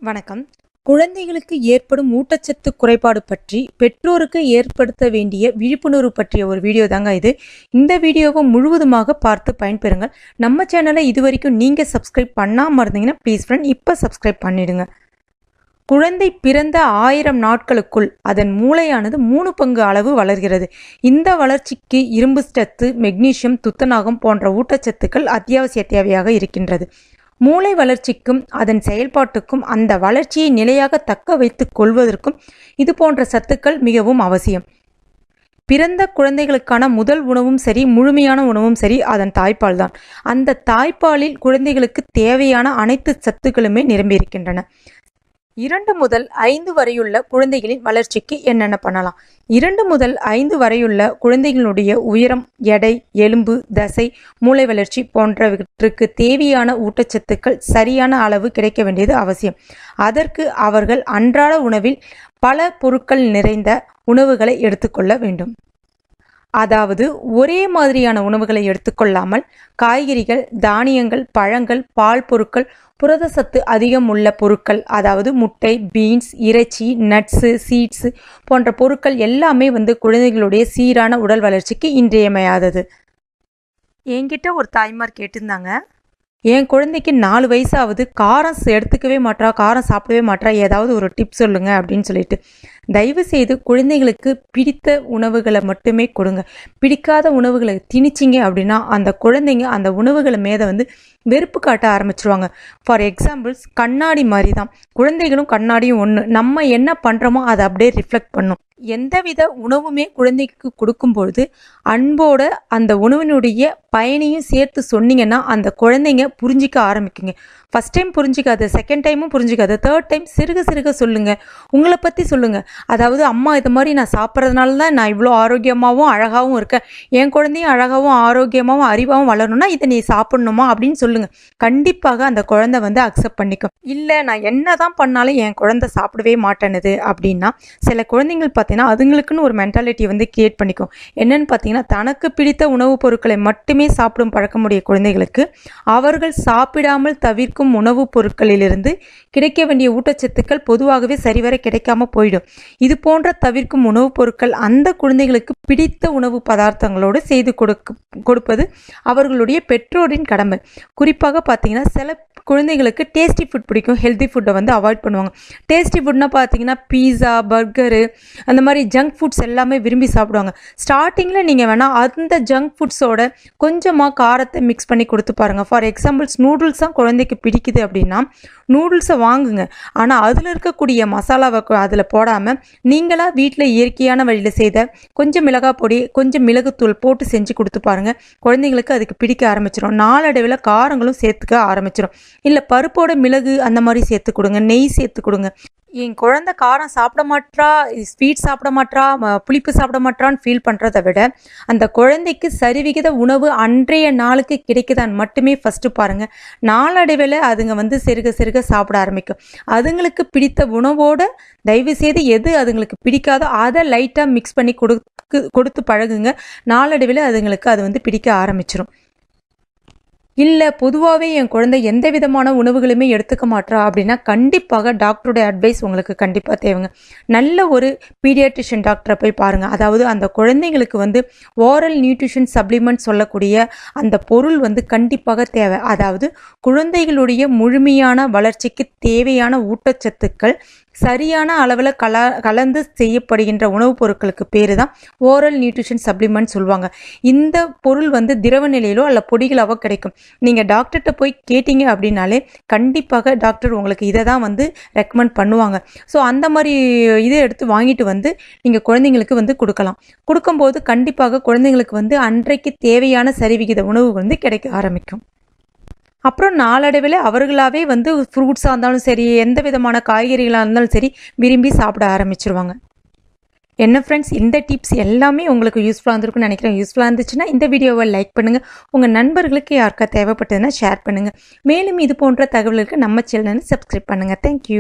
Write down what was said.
வணக்கம். குழந்தைகளுக்கு ஏற்படும் ஊட்டச்சத்து குறைபாடு பற்றி பெற்றோருக்கு ஏற்படுத்த வேண்டிய விழிப்புணர்வு பற்றிய ஒரு வீடியோ தாங்க இது. இந்த வீடியோவை முழுவதுமாக பார்த்து பயன்பெறுங்கள். நம்ம சேனலை இதுவரைக்கும் நீங்கள் சப்ஸ்கிரைப் பண்ணாமல் இருந்தீங்கன்னா ப்ளீஸ் ஃப்ரெண்ட் இப்போ சப்ஸ்கிரைப் பண்ணிடுங்க. குழந்தை பிறந்த 1000 நாட்களுக்குள் அதன் மூளையானது 3 பங்கு அளவு வளர்கிறது. இந்த வளர்ச்சிக்கு இரும்பு சத்து, மெக்னீசியம், துத்தநாகம் போன்ற ஊட்டச்சத்துக்கள் அத்தியாவசிய தேவையாக இருக்கின்றது. மூளை வளர்ச்சிக்கும் அதன் செயல்பாட்டுக்கும் அந்த வளர்ச்சியை நிலையாக தக்க வைத்துக் கொள்வதற்கும் இது போன்ற சத்துக்கள் மிகவும் அவசியம். பிறந்த குழந்தைகளுக்கான முதல் உணவும் சரி, முழுமையான உணவும் சரி அதன் தாய்ப்பால் தான். அந்த தாய்ப்பாலில் குழந்தைகளுக்கு தேவையான அனைத்து சத்துக்களுமே நிரம்பியிருக்கின்றன. 2 முதல் 5 வரையுள்ள குழந்தைகளின் வளர்ச்சிக்கு என்னென்ன பண்ணலாம்? 2 முதல் 5 வரையுள்ள குழந்தைகளுடைய உயரம், எடை, எலும்பு, தசை, மூளை வளர்ச்சி போன்றவற்றுக்கு தேவையான ஊட்டச்சத்துக்கள் சரியான அளவு கிடைக்க வேண்டியது அவசியம். அதற்கு அவர்கள் அன்றாட உணவில் பல பொருட்கள் நிறைந்த உணவுகளை எடுத்துக்கொள்ள வேண்டும். அதாவது ஒரே மாதிரியான உணவுகளை எடுத்துக்கொள்ளாமல் காய்கறிகள், தானியங்கள், பழங்கள், பால் பொருட்கள், புரத சத்து அதிகம் உள்ள பொருட்கள், அதாவது முட்டை, பீன்ஸ், இறைச்சி, நட்ஸு, சீட்ஸு போன்ற பொருட்கள் எல்லாமே குழந்தைகளுடைய சீரான உடல் வளர்ச்சிக்கு இன்றியமையாதது. என்கிட்ட ஒரு தாய்மார் கேட்டிருந்தாங்க, என் குழந்தைக்கு 4 வயசாவது, காரம் எடுத்துக்கவே மாட்டா, காரம் சாப்பிடவே மாட்டா, ஏதாவது ஒரு டிப் சொல்லுங்க அப்படின்னு சொல்லிட்டு. தயவு செய்து குழந்தைகளுக்கு பிடித்த உணவுகளை மட்டுமே கொடுங்க. பிடிக்காத உணவுகளை திணிச்சிங்க அப்படின்னா அந்த குழந்தைங்க அந்த உணவுகளை மேலே வெறுப்பு காட்ட ஆரம்பிச்சிருவாங்க. ஃபார் எக்ஸாம்பிள்ஸ், கண்ணாடி மாதிரி தான் குழந்தைகளும் கண்ணாடியும் ஒன்று. நம்ம என்ன பண்ணுறோமோ அதை அப்படியே ரிஃப்ளெக்ட் பண்ணும். எந்தவித உணவுமே குழந்தைக்கு கொடுக்கும்பொழுது அன்போட அந்த உணவினுடைய பயனையும் சேர்த்து சொன்னீங்கன்னா அந்த குழந்தைங்க புரிஞ்சிக்க ஆரம்பிக்குங்க. ஃபஸ்ட் டைம் புரிஞ்சிக்காது, செகண்ட் டைமும் புரிஞ்சிக்காது, தேர்ட் டைம் சிறுக சிறுக சொல்லுங்கள், உங்களை பற்றி சொல்லுங்கள். அதாவது அம்மா இது மாதிரி நான் சாப்பிட்றதுனால தான் நான் இவ்வளோ ஆரோக்கியமாகவும் அழகாகவும் இருக்கேன், என் குழந்தையும் அழகாகவும் ஆரோக்கியமாகவும் அறிவாகவும் வளரணும்னா இதை நீ சாப்பிட்ணுமா அப்படின்னு சொல்லுங்கள். கண்டிப்பாக அந்த குழந்தை அக்செப்ட் பண்ணிக்கும். இல்லை நான் என்ன தான் பண்ணாலும் என் குழந்தை சாப்பிடவே மாட்டேனுது அப்படின்னா சில குழந்தைங்கள் பார்த்தீங்கன்னா அதுங்களுக்குன்னு ஒரு மென்டாலிட்டி கிரியேட் பண்ணிக்கும். என்னன்னு பார்த்தீங்கன்னா, தனக்கு பிடித்த உணவுப் பொருட்களை மட்டுமே சாப்பிடும் பழக்கமுடைய குழந்தைகளுக்கு அவர்கள் சாப்பிடாமல் தவிர்க்கும் உணவுப் பொருட்களிலிருந்து கிடைக்க வேண்டிய ஊட்டச்சத்துக்கள் பொதுவாகவே சரிவர கிடைக்காம போயிடும். இது போன்ற தவிர்க்கும் உணவுப் பொருட்கள் அந்த குழந்தைகளுக்கு பிடித்த உணவு பதார்த்தங்களோடு செய்து கொடுப்பது அவர்களுடைய பெற்றோரின் கடமை. குறிப்பாக பார்த்தீங்கன்னா சில குழந்தைகளுக்கு டேஸ்டி ஃபுட் பிடிக்கும், ஹெல்தி ஃபுட்டை அவாய்ட் பண்ணுவாங்க. டேஸ்டி ஃபுட்னா பார்த்தீங்கன்னா பீஸா, பர்கரு, அந்த மாதிரி ஜங்க் ஃபுட்ஸ் எல்லாமே விரும்பி சாப்பிடுவாங்க. ஸ்டார்டிங்கில் நீங்கள் வேணால் அந்த ஜங்க் ஃபுட்ஸோட கொஞ்சமாக காரத்தை மிக்ஸ் பண்ணி கொடுத்து பாருங்கள். ஃபார் எக்ஸாம்பிள்ஸ், நூடுல்ஸ் தான் குழந்தைக்கு பிடிக்குது அப்படின்னா நூடுல்ஸை வாங்குங்க. ஆனால் அதில் இருக்கக்கூடிய மசாலாவை அதில் போடாமல் நீங்களாக வீட்டில் இயற்கையான வழியில் செய்த கொஞ்சம் மிளகாய் பொடி, கொஞ்சம் மிளகுத்தூள் போட்டு செஞ்சு கொடுத்து பாருங்கள். குழந்தைங்களுக்கு அதுக்கு பிடிக்க ஆரம்பிச்சிடும். நாளடைவில் காரங்களும் சேர்த்துக்க ஆரம்பிச்சிடும். இல்லை பருப்போட மிளகு அந்த மாதிரி சேர்த்து கொடுங்க, நெய் சேர்த்து கொடுங்க. என் குழந்தை காரம் சாப்பிட மாட்டா, ஸ்வீட் சாப்பிட மாட்டா, புளிப்பு சாப்பிட மாட்டான்னு ஃபீல் பண்ணுறதை விட அந்த குழந்தைக்கு சரிவிகித உணவு அன்றைய நாளுக்கு கிடைக்குதான்னு மட்டுமே ஃபஸ்ட்டு பாருங்கள். நாளடைவில் அதுங்க சிறுக சிறுக சாப்பிட ஆரம்பிக்கும். அதுங்களுக்கு பிடித்த உணவோடு தயவுசெய்து எது அதுங்களுக்கு பிடிக்காதோ அதை லைட்டாக மிக்ஸ் பண்ணி கொடுத்து பழகுங்க. நாளடைவில் அதுங்களுக்கு அது பிடிக்க ஆரம்பிச்சிடும். இல்லை பொதுவாகவே என் குழந்தை எந்த விதமான உணவுகளுமே எடுத்துக்க மாட்டா அப்படின்னா கண்டிப்பாக டாக்டருடைய அட்வைஸ் உங்களுக்கு கண்டிப்பாக தேவைங்க. நல்ல ஒரு பீடியாட்ரிஷியன் டாக்டரை போய் பாருங்கள். அதாவது அந்த குழந்தைங்களுக்கு ஓரல் நியூட்ரிஷன் சப்ளிமெண்ட் சொல்லக்கூடிய அந்த பொருள் கண்டிப்பாக தேவை. அதாவது குழந்தைகளுடைய முழுமையான வளர்ச்சிக்கு தேவையான ஊட்டச்சத்துக்கள் சரியான அளவில் கலந்து செய்யப்படுகின்ற உணவுப் பொருட்களுக்கு பேர் தான் ஓரல் நியூட்ரிஷன் சப்ளிமெண்ட் சொல்லுவாங்க. இந்த பொருள் திரவ நிலையிலோ அல்ல பொடிகளாவோ கிடைக்கும். நீங்கள் டாக்டர்கிட்ட போய் கேட்டீங்க அப்படின்னாலே கண்டிப்பாக டாக்டர் உங்களுக்கு இதை தான் ரெக்கமெண்ட் பண்ணுவாங்க. ஸோ அந்த மாதிரி இதை எடுத்து வாங்கிட்டு நீங்கள் குழந்தைங்களுக்கு கொடுக்கலாம். கொடுக்கும்போது கண்டிப்பாக குழந்தைங்களுக்கு அன்றைக்கு தேவையான சரிவிகித உணவு கிடைக்க ஆரம்பிக்கும். அப்புறம் நாளடைவில் அவர்களாகவே ஃப்ரூட்ஸாக இருந்தாலும் சரி, எந்த விதமான காய்கறிகளாக இருந்தாலும் சரி விரும்பி சாப்பிட ஆரம்பிச்சிருவாங்க. என்ன ஃப்ரெண்ட்ஸ், இந்த டிப்ஸ் எல்லாமே உங்களுக்கு யூஸ்ஃபுல்லாக இருந்திருக்குன்னு நினைக்கிறேன். யூஸ்ஃபுல்லாக இருந்துச்சுன்னா இந்த வீடியோவை லைக் பண்ணுங்கள். உங்கள் நண்பர்களுக்கு யாருக்கா தேவைப்பட்டதுன்னா ஷேர் பண்ணுங்கள். மேலும் இது போன்ற தகவல்களுக்கு நம்ம சேனலை சப்ஸ்கிரைப் பண்ணுங்கள். தேங்க்யூ.